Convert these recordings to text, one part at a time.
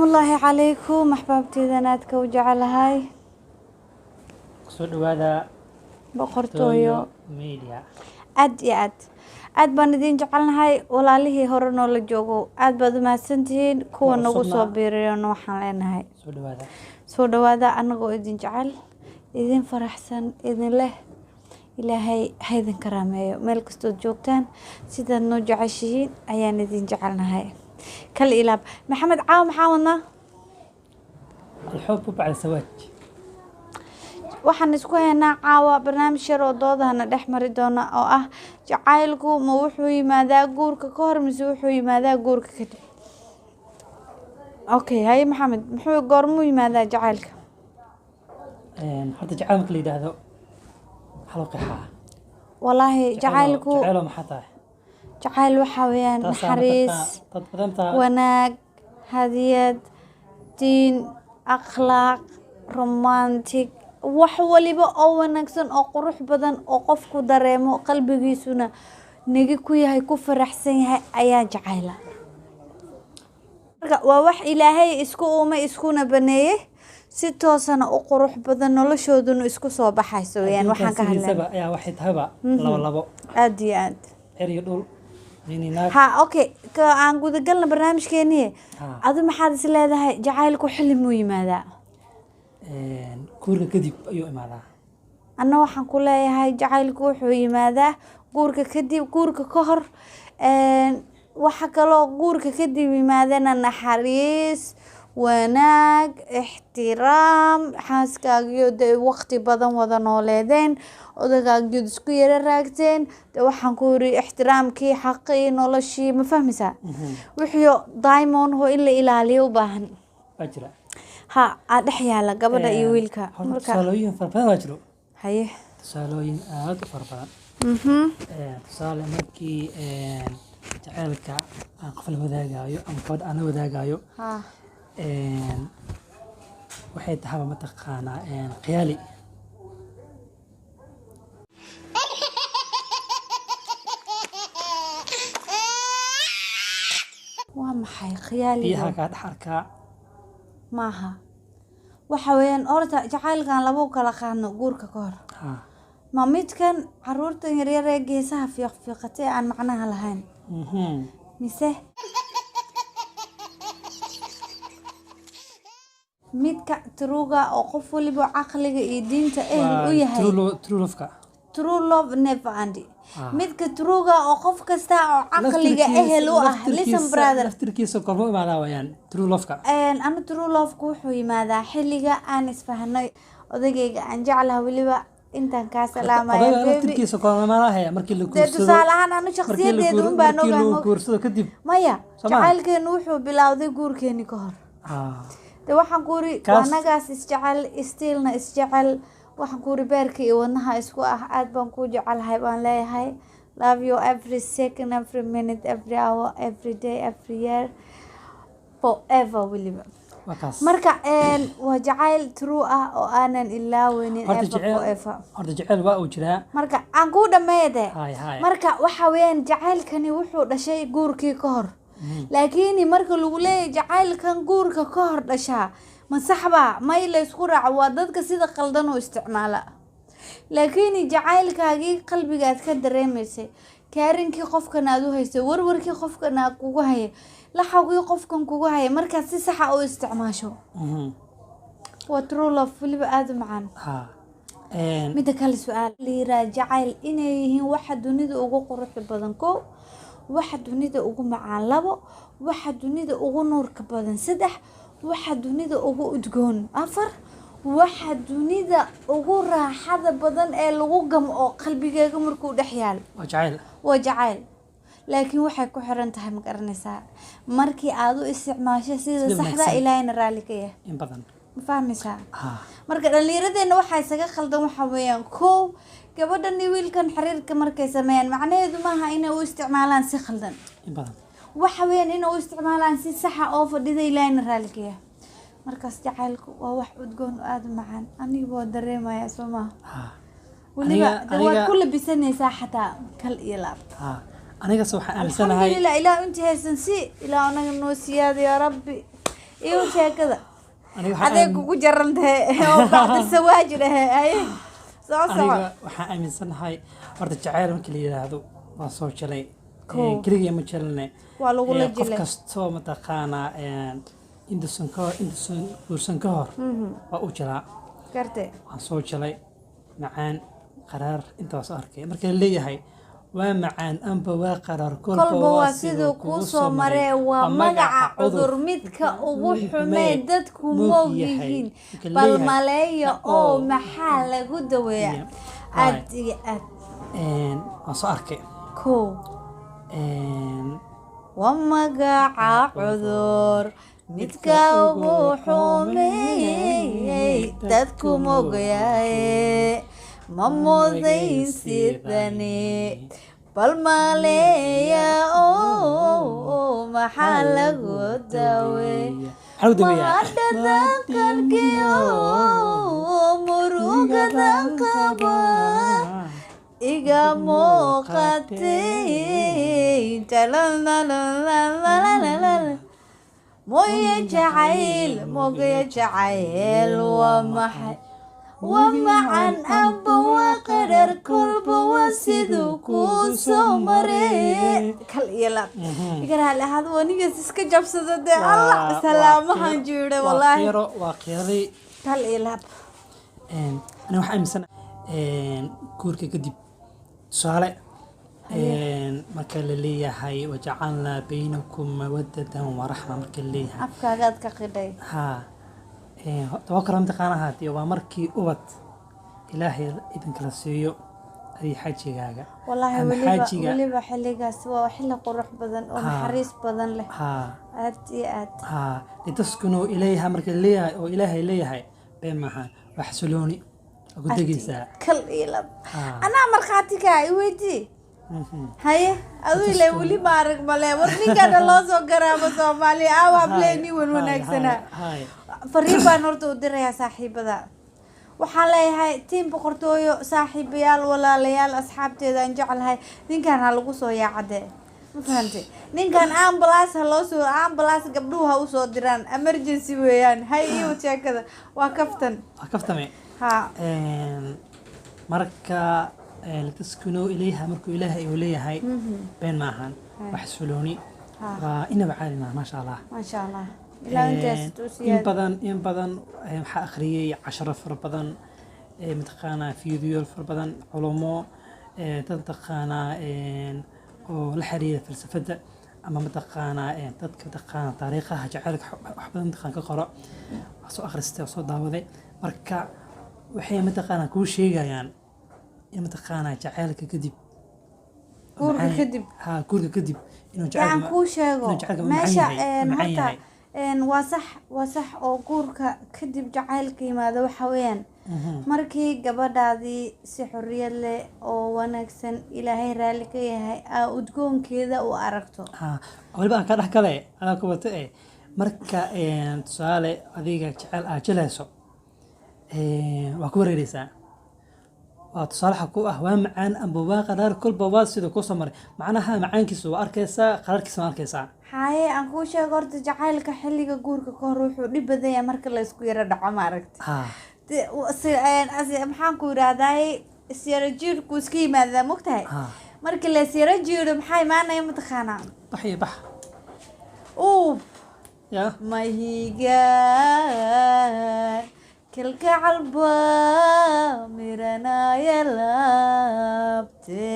الله عليكم أحبابتي ذناتك وجعلهاي soo dhawaada بقرتويو media أد يا أد بان idin jecelnahay walaalihii hore noola joogo aad baad u mahadsantihiin kuwa nagu soo biiriyana waxaan leenahay soo dhawaada anagoo idin jecel idin faraxsan idin leh ilaahay ha idin karaameeyo meel kastood joogtaan sidaad noo jeceshihiin ayaan idin jecelnahay kal ilaab maxamed caaw maxaa wadnaa الحب بعد الزواج waxaan isku haynaa caawa barnaamij yar oo doodahana dhex mari doona oo ah jacaylku ma wuxuu yimaadaa guurka ka hor mise wuxuu yimaadaa guurka kadib okay haye maxamed muxuu goormuu yimaadaa jacaylka horta jacayl marka la yidhaahdo hal qeexaa walaahi jacaylku jacaylo maxaa tahay jacayl waxaa weeyaan naxariis dad badan tahay wanaag hadiyad diin akhlaaq romantic wax waliba oo wanaagsan oo qurux badan oo qofku dareemo qalbigiisuna nigi ku yahay ku faraxsan yahay ayaa jacayla marka waa wax ilaahay isku uumay iskuna baneeyay si toosana u qurux badan noloshooduna isku soo baxayso weeyaan waxaan ka hadlaynaa ayaa waxay tahayba labo aad iyo aad eriyo dhul nininaag ha okay ka aan gudagalna barnaamijkeennii adu maxaad is leedahay jacaylku xilli muu yimaadaa guurka kadib ayuu imaadaa anna waxaan ku leeyahay jacaylku wuxuu yimaadaa guurka kadib guurka ka hor waxa kaloo guurka kadib yimaadana naxariis wanaag ixtiraam xaaskaagiyo dee waqti badan wada nooleedeen odagaagiyood isku yara raagteen dee waxaan ku yiri ixtiraamkii xaqii noloshii ma fahmaysaa wixii diamond ho in la ilaaliyo u baahan ajira ha aad dhex yaala gabadha iyo wiilka marka tusaalooyin fara badan waa jiro haye tusaalooyin aad u fara badan tusaale markii jacaylka aan qof la wadaagayo ama gabadh aan la wadaagayo waxay tahaba mataqaanaa khiyaali waa maxay khiyaali biyaha kaa dhex arkaa maaha waxa weeyaan horta jacaylkan lagu kala qaadno guurka ka hor ma midkan caruurtan yaryar ee geesaha fiiqfiiqatay aan macnaha lahayn mise midka truga oo qof waliba caqliga iyo diinta u yahay true love never end midka truga oo qof kasta oo caqliga ehel u ah listen brother laftirkiisa kormo imaadaa wayaan true love-ka ana true love-ku wuxuu yimaadaa xilliga aan isfahanay odagayga aan jeclahay waliba intaan kaa salaamayo laftirkiisa kormo imaadaa markii la guursado tusaale ahaan anu shakhsiyadeedu un baan ogaa guursado kadib maya jacaylkeenu wuxuu bilowday guurkeeni ka hor de waxaan ku iri wanagaas isjecel istiilna isjecel waxaan ku iri beerka iyo wadnaha isku ah aad baan ku jecelahay baan leeyahay love you every second every minute every hour every day every year forever waliba marka waa jacayl true ah oo aanan ilaaweynin forever horta jacayl waa uu jiraa marka aan ku dhameeyay marka waxa weeyaan jacaylkani wuxuu dhashay guurkii ka hor laakiin marka lagu leeyahay jacaylkan guurka ka hor dhashaa ma saxba ma la isku raaco waa dadka sida qaldan u isticmaala laakiin jacaylkaagii qalbigaad ka dareemaysay kaarinkii qofkan aad u haysay warwarkii qofkan aad kugu hayay laxawgii qofkan kugu hayay markaad si sax ah u isticmaasho waa true love waliba aad u macaan midda kale su'aal liiraa jacayl inay yihiin waxa dunida ugu quruxda badan ko waxa dunida ugu macaan labo waxa dunida ugu nuurka badan saddex waxa dunida ugu udgoon afar waxa dunida ugu raaxada badan ee lagu gamco qalbigaaga markuu dhex yaal waa jacayl laakiin waxay ku xiran tahay ma garanaysaa markii aad u isticmaasho sida saxda ilaahayna raali ka yahay in badan ma fahmaysaa marka dhallinyaradeenna waxaa isaga khaldan waxa weeyaan kow gabadhan iyo wiilkan xiriirka markay sameeyaan macnaheedu maaha inay u isticmaalaan si khaldan in badan waxa weeyaan inay u isticmaalaan si sax ah oo fadhida ilaahayna raali ka yahay markaas jacaylku waa wax udgoon oo aad u macaan anigu waa dareemayaa soo maaha waliba waad ku labisanaysaa xataa kal iyo laab aniga soo waxaan aaminsanahay alxamdulilah ilaah inta haysan si ilaah anaga noo siyaada yaa rabbi iyo sheekada aniga adeeg kugu jarantahay oo bacda sawaaj dhahay soo aniga waxaan aaminsanahay horta jacayl markii la yiraahdo waa soo jalay kaliya ma jalne waa lagu la qof jilay kastoo mataqaanaa intuusan guursan ka hor waa u jalaa garte waan soo jalay macaan qaraar intaas arkay marka la leeyahay waa macaan amba waa qaraar kolba waa siduu kuu soo maree waa magaca cudur midka ugu xumee dadku moog yihiin bal maleeya oo maxaa lagu daweeyaa aad iyo aad waan soo arkay kow waa magaca cudur midka ugu xumee dadku moog yahay ma mudayn sidani bal maleeya oo maxaa lagu daweeyaa dhadhankankii murugadan qaba iga muuqatay mooye jacayl waa maxay ومعن أبا وقدر كل بواسد وكوسو مري كل يلا يقرأ هذا ونيجي سك جاب صدق الله سلامة هنجوده والله واقيري كل يلا أنا واحد مثلا كورك كدي سؤال مركل لي هاي وجعلنا بينكم مودة ورحمة مركل لي أفكارك كقدي ها توكر امتحان هاتي ومركي أبد إلهي إذن كلا سيو هذه حاجة والله ولي بحلقة سوا وحلا قرح بدن ومحريس بدن له أتي لتسكنوا إليها مركي ليها وإلهي إليها بين معها وحسلوني أقول دقيسة كل إلب أنا مرخاتك أيوتي هاي أقول ولي بارك ماله ورني كذا لازم قرابة سومالي أو أبليني ونونكسنا fariin baan horta u dirayaa saaxiibada waxaan leeyahay tiim boqortooyo saaxiibayaal walaalayaal asxaabteeda aan jecelahay ninkan ha lagu soo yaacade ma fahantay ninkan ambulance ha loo soo ambulance gabdhuhu ha u soo diraan emergency weeyaan hay iyo sheekada waa kaftame ha marka لتسكنوا إليها مركو إليها إوليها بين معهن وحسلوني وإنما عالنا ما شاء الله ما شاء الله إن بدن حأخرية 10 فربدن متقانا فيديو فربدن علومو تتقانا والحرية فلسفة أما متقانا تتقانا طريقة جعلك حبدن تقانا كقراء أصو أخرستي أصو داودي مركا وحي متقانا كل شيء يعني متقانا جعلك كدب كورك كدب ها كورك كدب إنه جعلك كل شيء ماشي وصح oo guurka kadib jacaylka yimaado waxa weeyaan markii gabadhaadii si xorriyad leh oo wanaagsan ilaahay raali ka yahay udgoonkeeda u aragto waliba aan ka dhaxgalay ana ku wato marka tusaale adiga jacayl jelayso waa ku wareeraysaa waa tusaale ku waa macaan amba waa qaraar kulba waa sida ku soo maray macnaha macaankiisu waa arkaysaa qaraarkiisa waa arkaysaa haye aan ku sheego horta jacaylka xilliga guurka ka hor wuxuu dhib badan yahay marka la isku yara dhaco ma aragti maxaan ku yiraahdaa siyara jiirku iska yimaada mogtahay marka la siyara jiiro maxay maanaya mataqaanaa bax ya mahiga kilka calba mirana yalabte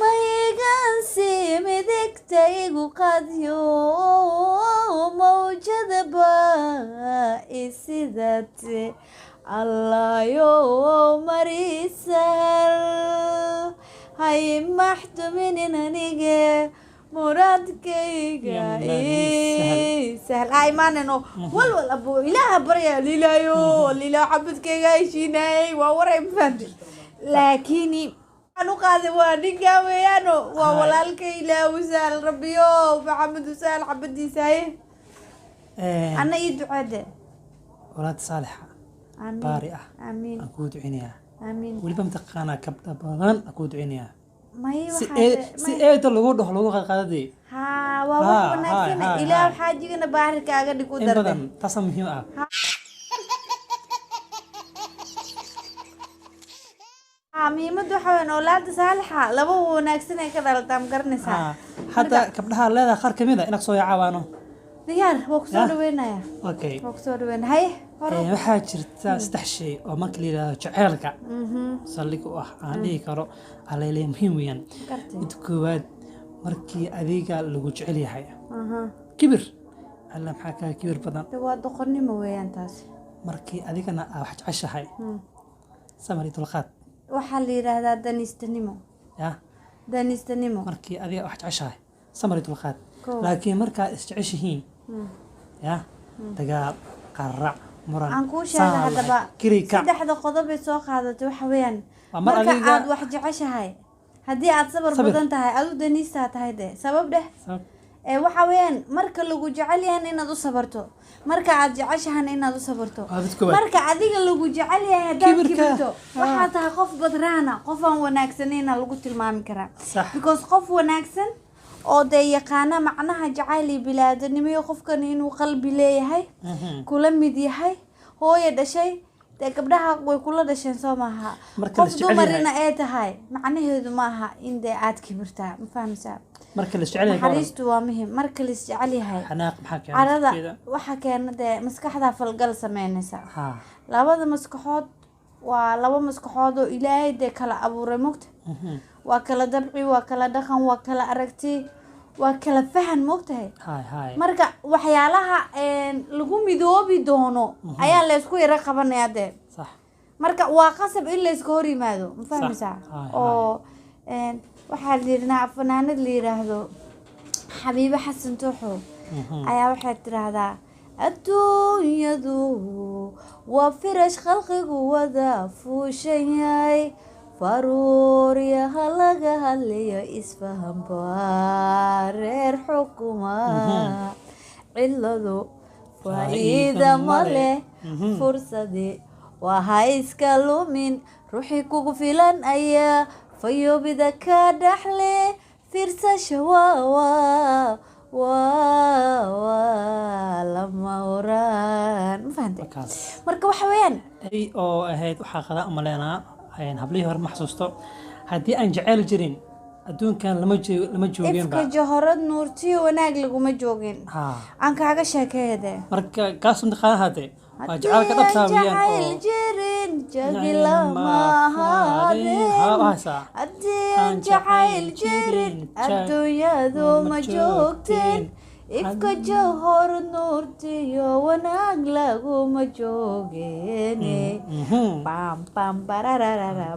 maygansi midigtaygu qadyo mawjadaba isidate allayo marisal hay maxtuminin anige muradkayga sahal ay maanano walwal abo ilaaha barya lilayo lila xabadkayga heshiinay waa waray mafahantay laakini قاعد وادقة ويانو وولالك إلى وسال ربيو محمد وسال حبدي ساي أنا يدعى ولاد صالحة بارئة آمين أكود عينيها آمين واللي بمتقانا كبدا بغان أكود عينيها ما هي سي إيه تلقوا ده لقوا قادي ها waa wax wanaagsan ilaah xaajigana baarikaaga dhig u in darday badan taas muhiim ah muhiimadu waxa weyn awlaada saalixa laba wanaagsan ay ka dhalataan garanaysaa hadda gabdhaha leedahay qaar kamid ah inaad soo yaacabaano diyaar waa kusoo dhaweynaya okay waa kusoo dhaweynaya waxaa jirta 3 shay oo marka la yiraahdo jaceelka saldhig u ah aan dhihi karo aleele muhiim weeyaan mid koowaad markii adiga lagu jecel yahay kibir alla maxaa ka kibir badan waa doqonnimo weeyaan taas markii adigana wax jeceshahay samari dulqaad waxaa la yiraahdaa daniistanimo daniistanimo markii adiga wax jeceshahay samari dulqaad laakiin markaa isjeceshihiin dagaal qarac muran aan kuu sheegay haddaba saddexda qodob ee soo qaadatay waxa weeyaan marka aad wax jeceshahay haddii aad sabar badan tahay aad u daniistaa tahay dee sabab dheh waxa weeyaan marka lagu jecel yahay inaad u sabarto marka aad jeceshahay inaad u sabarto marka adiga lagu jecel yahay hadaad kibirto waxaa tahay qof badraana qof aan wanaagsanayna lagu tilmaami karaa because qof wanaagsan oo dee yaqaana macnaha jacayl iyo bilaadanimo qofkan inuu qalbi leeyahay kula mid yahay hooyo dhashay dee gabdhaha way kula dhasheen soo maaha qof dumarina ay tahay macnaheedu maaha in dee aad kibirtaa ma fahmaysaa marka la jecel yahay xariistu waa muhiim marka la jecel yahay xanaaq maxaa keenay carada waxa keena dee maskaxda falgal sameynaysa labada maskaxood waa laba maskaxood oo ilaahay dee kala abuuray mugta waa kala dabci waa kala dhaqan waa kala aragti waa kala fahan mogtahay marka waxyaalaha lagu midoobi doono ayaa la isku yara qabanayaa dee marka waa qasab in la iska hor yimaado ma fahmaysaa oo waxaa la yidhahnaa fanaanad la yidhaahdo xabiibo xasan tooxo ayaa waxay tiraahdaa adduunyadu waa firash khalqigu wada fuushan yahay faruuryaha laga hadlayo isfahanba reer xukuma ciladu faa'iida ma leh fursadi waa ha iska lumin ruuxii kugu filan ayaa fayoobida ka dhaxle fiirsasha waa lama horaan ma fahantay marka waxa weeyaan oo ahayd waxaa qadaa umaleenaa hablihii hore ma xasuusto haddii aan jecel jirin adduunkan lama joogin ifka johorad nuurtiyo wanaag laguma joogin aan kaaga sheekeeyade marka kaas taqaanahade waa jecelka dhabtaa weeyaan oo jirin jagila mahadin haddii aan jacayl jirin adduunyadu ma joogteen ifka johorad nuurtiyo wanaag laguma joogin bam bam barararara